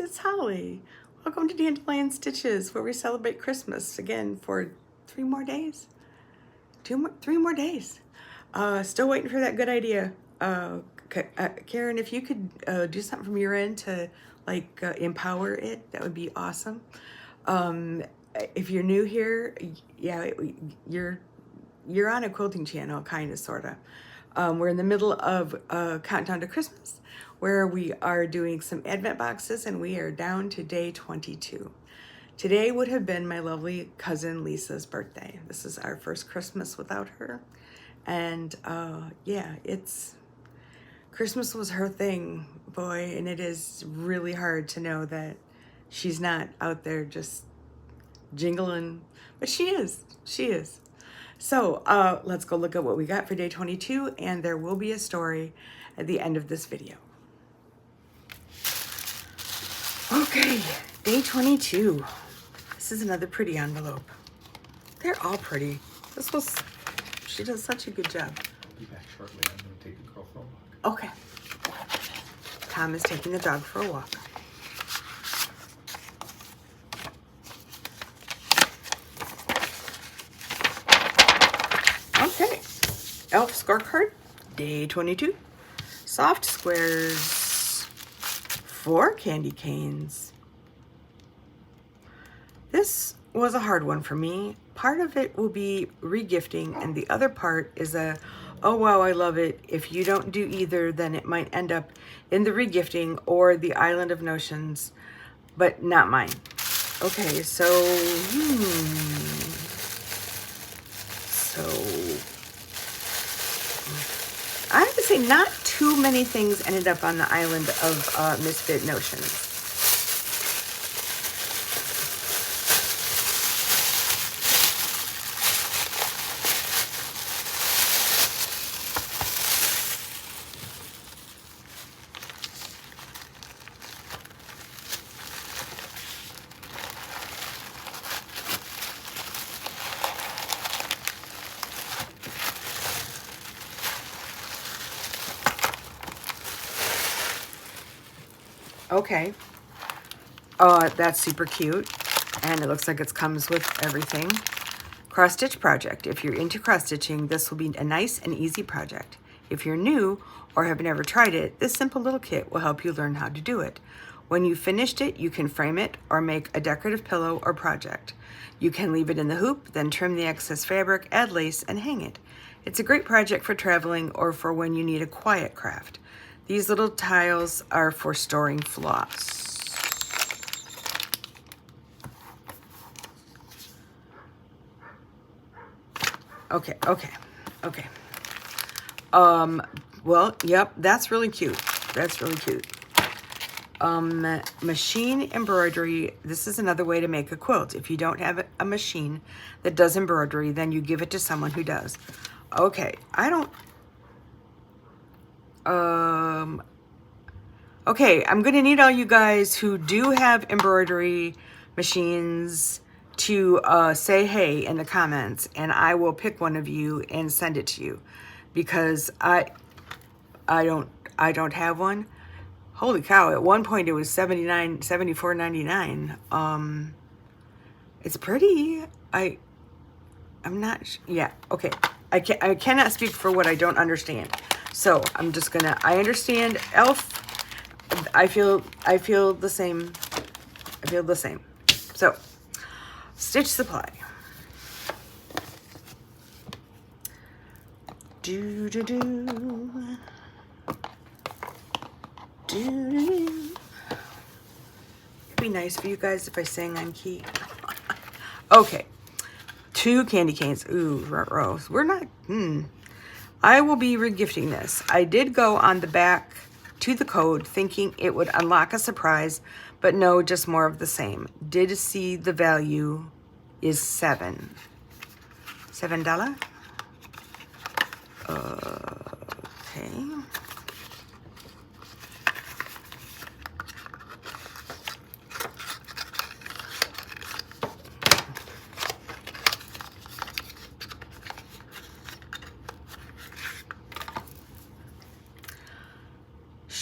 it's Holly. Welcome to Dandelion Stitches, where we celebrate Christmas again for 3 more days. 3 more days. Still waiting for that good idea. Karen, if you could do something from your end to empower it, that would be awesome. If you're new here, yeah, you're on a quilting channel, kind of, sort of. We're in the middle of Countdown to Christmas, where we are doing some Advent boxes, and we are down to day 22. Today would have been my lovely cousin Lisa's birthday. This is our first Christmas without her. And yeah, Christmas was her thing, boy, and it is really hard to know that she's not out there just jingling, but she is. So let's go look at what we got for day 22, and there will be a story at the end of this video. Okay, day 22. This is another pretty envelope. They're all pretty. She does such a good job. I'll be back shortly. I'm going to take the girl for a walk. Okay. Tom is taking the dog for a walk. Okay. Elf scorecard, day 22. Soft squares, 4 candy canes. This was a hard one for me. Part of it will be regifting, and the other part is oh wow, I love it. If you don't do either, then it might end up in the regifting or the Island of Notions, but not mine. Okay, so I have to say, not too many things ended up on the Island of Misfit Notions. Okay, that's super cute, and it looks like it comes with everything. Cross stitch project. If you're into cross stitching, this will be a nice and easy project. If you're new or have never tried it, this simple little kit will help you learn how to do it. When you've finished it, you can frame it or make a decorative pillow or project. You can leave it in the hoop, then trim the excess fabric, add lace, and hang it. It's a great project for traveling or for when you need a quiet craft. These little tiles are for storing floss. Okay. Well, yep, that's really cute. Machine embroidery. This is another way to make a quilt. If you don't have a machine that does embroidery, then you give it to someone who does. Okay, okay, I'm gonna need all you guys who do have embroidery machines to say hey in the comments, and I will pick one of you and send it to you, because I don't have one. Holy cow, at one point it was $74.99. It's pretty. I'm not, yeah, okay. I cannot speak for what I don't understand. So I'm just gonna, I understand elf. I feel the same. So, stitch supply. It'd be nice for you guys if I sang on key. Okay, 2 candy canes. Ooh, rose. We're not. I will be regifting this. I did go on the back to the code thinking it would unlock a surprise, but no, just more of the same. Did see the value is $7. Okay.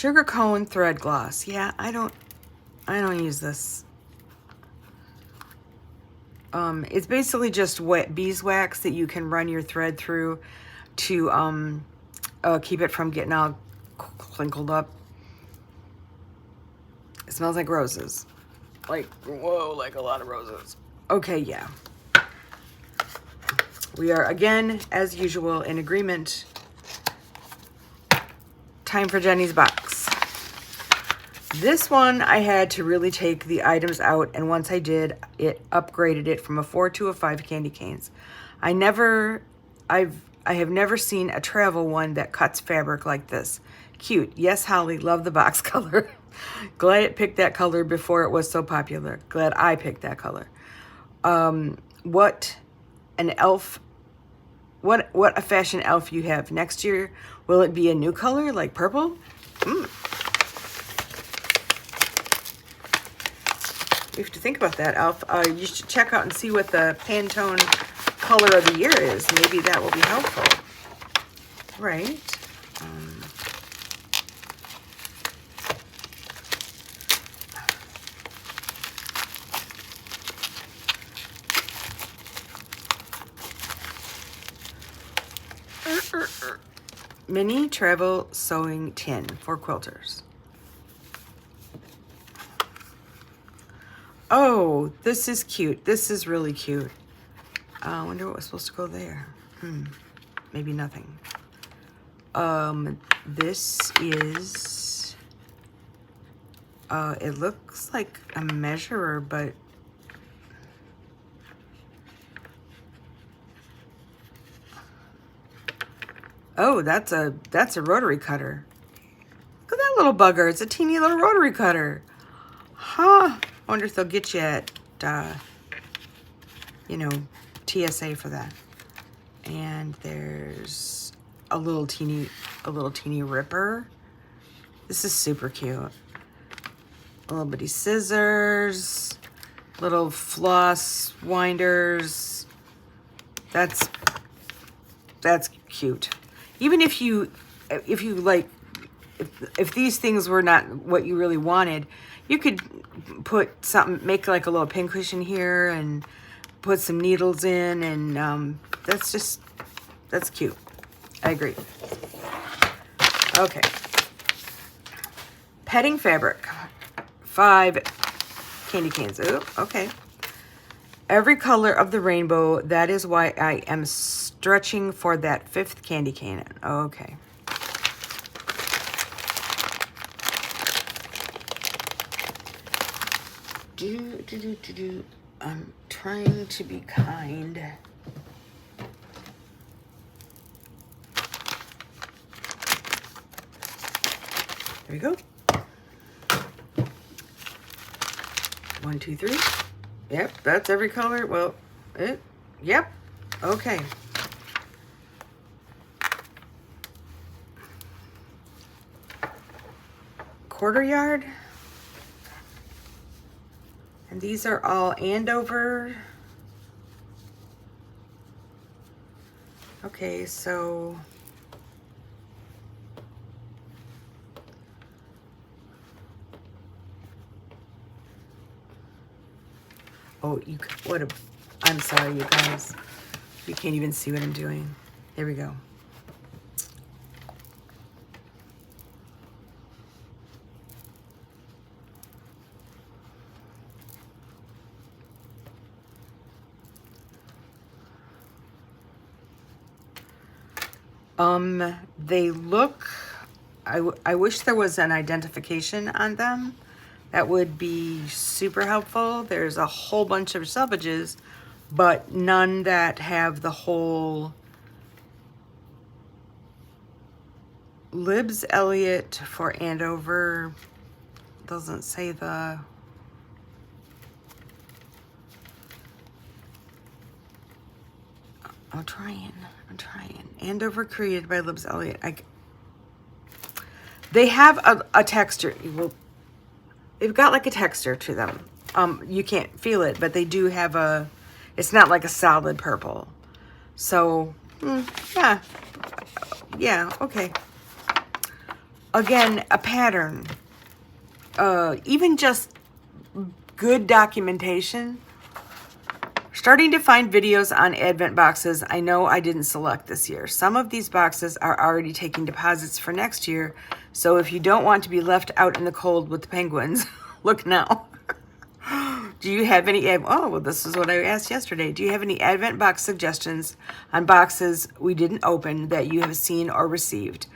Sugar cone thread gloss. Yeah, I don't I don't use this. It's basically just wet beeswax that you can run your thread through to keep it from getting all crinkled up. It smells like roses. Like, whoa, like a lot of roses. Okay, yeah. We are, again, as usual, in agreement. Time for Jenny's box. This one, I had to really take the items out, and once I did, it upgraded it from a 4 to a 5 candy canes. I have never seen a travel one that cuts fabric like this. Cute. Yes, Holly, love the box color. Glad it picked that color before it was so popular. Glad I picked that color. What an elf, what a fashion elf you have. Next year, will it be a new color like purple? You have to think about that, Elf. You should check out and see what the Pantone color of the year is. Maybe that will be helpful. Right. Mini travel sewing tin for quilters. Oh, this is cute. This is really cute. I wonder what was supposed to go there. Maybe nothing. This is, it looks like a measurer, but oh, that's a rotary cutter. Look at that little bugger. It's a teeny little rotary cutter. Huh. I wonder if they'll get you at, you know, TSA for that. And there's a little teeny ripper. This is super cute. A little bitty scissors, little floss winders. That's cute. Even if you like, if these things were not what you really wanted, you could put something, make like a little pincushion here and put some needles in, and that's cute. I agree. Okay. Petting fabric. 5 candy canes. Oh, okay. Every color of the rainbow. That is why I am stretching for that 5th candy cane. Okay. I'm trying to be kind. There we go. 1, 2, 3. Yep, that's every color. Well, yep. Okay. Quarter yard. And these are all Andover. Okay, so oh, I'm sorry, you guys. You can't even see what I'm doing. Here we go. They look, I wish there was an identification on them. That would be super helpful. There's a whole bunch of selvages, but none that have the whole Libs Elliott for Andover. Doesn't say the, I'm trying. Andover created by Libs Elliott. They have a texture. They've got like a texture to them. You can't feel it, but they do have it's not like a solid purple. So, yeah, okay. Again, a pattern. Even just good documentation. Starting to find videos on Advent boxes I know I didn't select this year. Some of these boxes are already taking deposits for next year, so if you don't want to be left out in the cold with the penguins, look now. Do you have any, oh, well, this is what I asked yesterday. Do you have any Advent box suggestions on boxes we didn't open that you have seen or received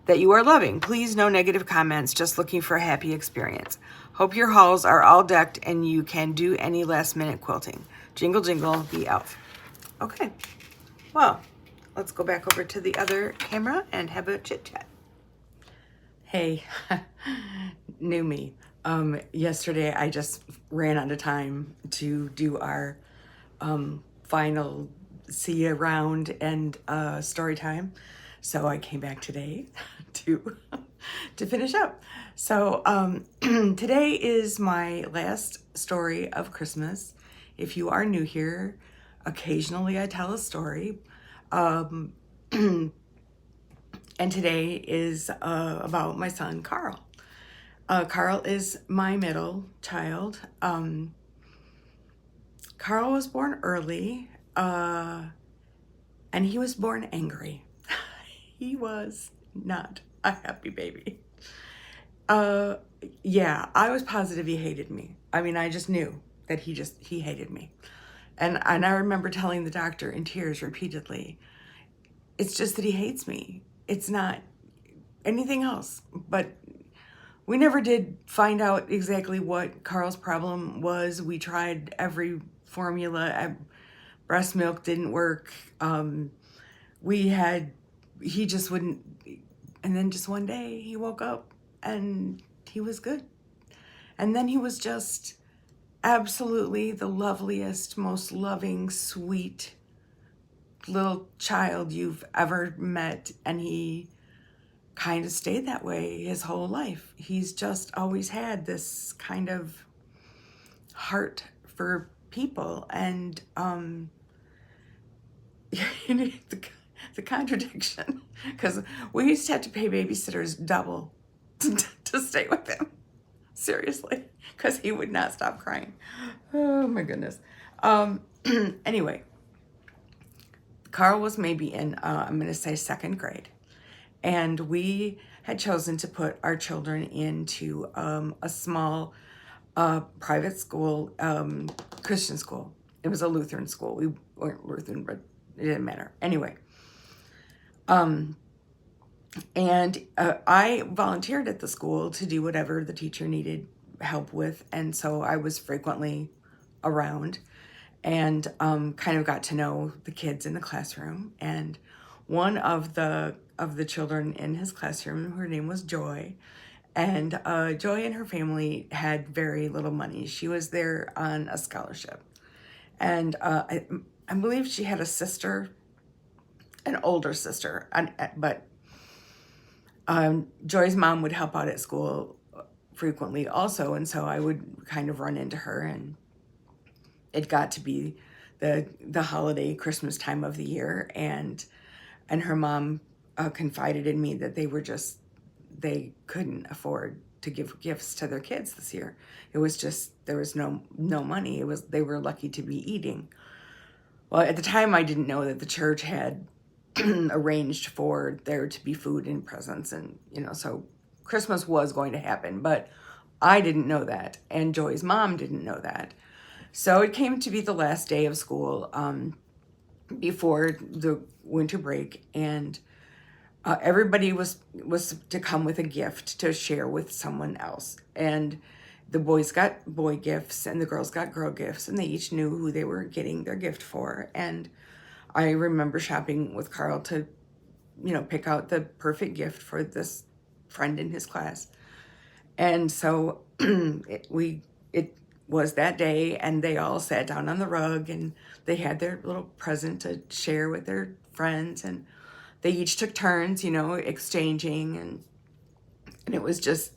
that you are loving? Please, no negative comments, just looking for a happy experience. Hope your hauls are all decked and you can do any last minute quilting. Jingle, jingle, the elf. Okay, well, let's go back over to the other camera and have a chit chat. Hey, new me. Yesterday I just ran out of time to do our final see you around and story time. So I came back today to finish up. So today is my last story of Christmas. If you are new here, occasionally I tell a story. And today is about my son, Carl. Carl is my middle child. Carl was born early, and he was born angry. He was not a happy baby. Yeah, I was positive he hated me. I mean, I just knew that he hated me. And I remember telling the doctor in tears repeatedly, it's just that he hates me. It's not anything else. But we never did find out exactly what Carl's problem was. We tried every formula. Breast milk didn't work. He just wouldn't. And then just one day he woke up and he was good. And then he was just absolutely the loveliest, most loving, sweet little child you've ever met. And he kind of stayed that way his whole life. He's just always had this kind of heart for people. And the contradiction, because we used to have to pay babysitters double to stay with him. Seriously, because he would not stop crying. Oh my goodness. Anyway, Carl was maybe in, I'm going to say 2nd grade. And we had chosen to put our children into a small private school, Christian school. It was a Lutheran school. We weren't Lutheran, but it didn't matter. Anyway. And I volunteered at the school to do whatever the teacher needed help with. And so I was frequently around and kind of got to know the kids in the classroom. And one of the children in his classroom, her name was Joy. And Joy and her family had very little money. She was there on a scholarship. And I believe she had a sister, an older sister, but Joy's mom would help out at school frequently also, and so I would kind of run into her, and it got to be the holiday Christmas time of the year, and her mom confided in me that they couldn't afford to give gifts to their kids this year. It was just, there was no money. They were lucky to be eating. Well, at the time I didn't know that the church had arranged for there to be food and presents, and so Christmas was going to happen, but I didn't know that, and Joy's mom didn't know that. So it came to be the last day of school before the winter break, and everybody was to come with a gift to share with someone else. And the boys got boy gifts and the girls got girl gifts, and they each knew who they were getting their gift for. And I remember shopping with Carl to, pick out the perfect gift for this friend in his class. And so it was that day, and they all sat down on the rug, and they had their little present to share with their friends, and they each took turns, exchanging, and it was just,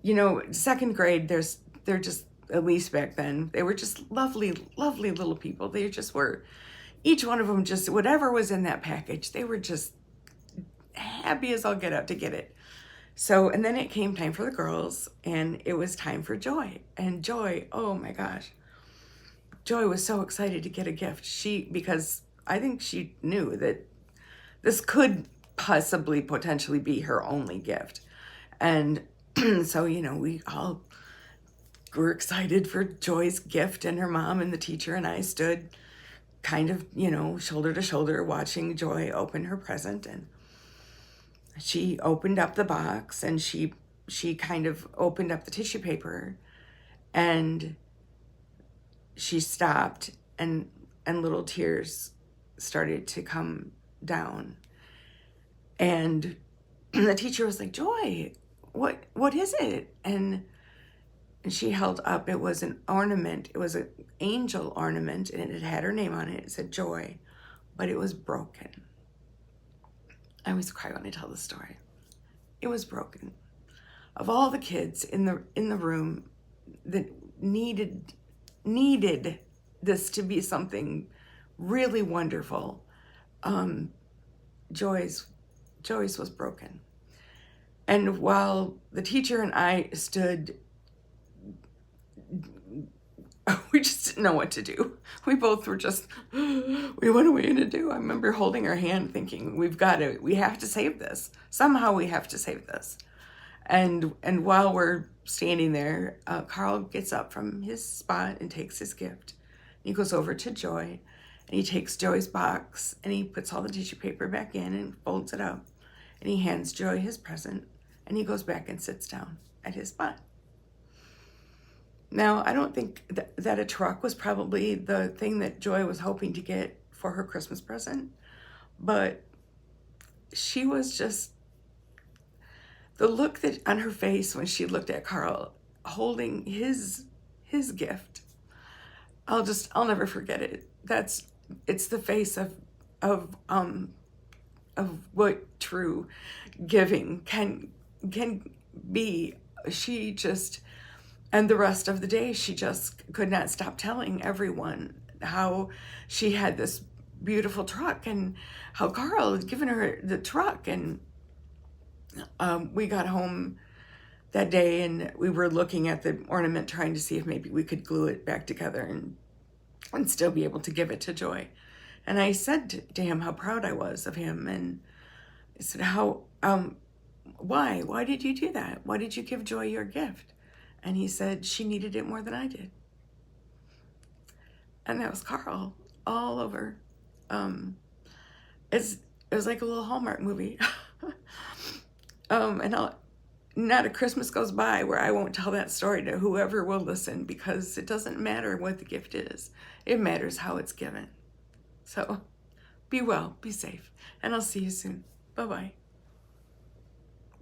2nd grade, they're just, at least back then, they were just lovely, lovely little people. They just were, each one of them, just whatever was in that package, they were just happy as all get out to get it. So, and then it came time for the girls, and it was time for Joy. And Joy, oh my gosh, Joy was so excited to get a gift. Because I think she knew that this could possibly potentially be her only gift. And so, we all were excited for Joy's gift, and her mom and the teacher and I stood kind of, shoulder to shoulder watching Joy open her present. And she opened up the box, and she kind of opened up the tissue paper, and she stopped, and little tears started to come down. And the teacher was like, Joy, what is it? And she held up, it was an ornament. It was an angel ornament, and it had her name on it. It said Joy, but it was broken. I always cry when I tell the story. It was broken. Of all the kids in the room that needed this to be something really wonderful, Joy's was broken. And while the teacher and I stood, we just didn't know what to do. We both were just, what are we going to do? I remember holding her hand thinking, we have to save this. Somehow we have to save this. And while we're standing there, Carl gets up from his spot and takes his gift. He goes over to Joy, and he takes Joy's box, and he puts all the tissue paper back in and folds it up. And he hands Joy his present, and he goes back and sits down at his spot. Now, I don't think that a truck was probably the thing that Joy was hoping to get for her Christmas present, but she was just, the look that on her face when she looked at Carl holding his gift, I'll never forget it. It's the face of what true giving can be. She just, and the rest of the day, she just could not stop telling everyone how she had this beautiful truck and how Carl had given her the truck. And we got home that day, and we were looking at the ornament, trying to see if maybe we could glue it back together and still be able to give it to Joy. And I said to him how proud I was of him, and I said, why did you do that? Why did you give Joy your gift? And he said, she needed it more than I did. And that was Carl all over. It was like a little Hallmark movie. And not a Christmas goes by where I won't tell that story to whoever will listen, because it doesn't matter what the gift is. It matters how it's given. So be well, be safe, and I'll see you soon. Bye-bye.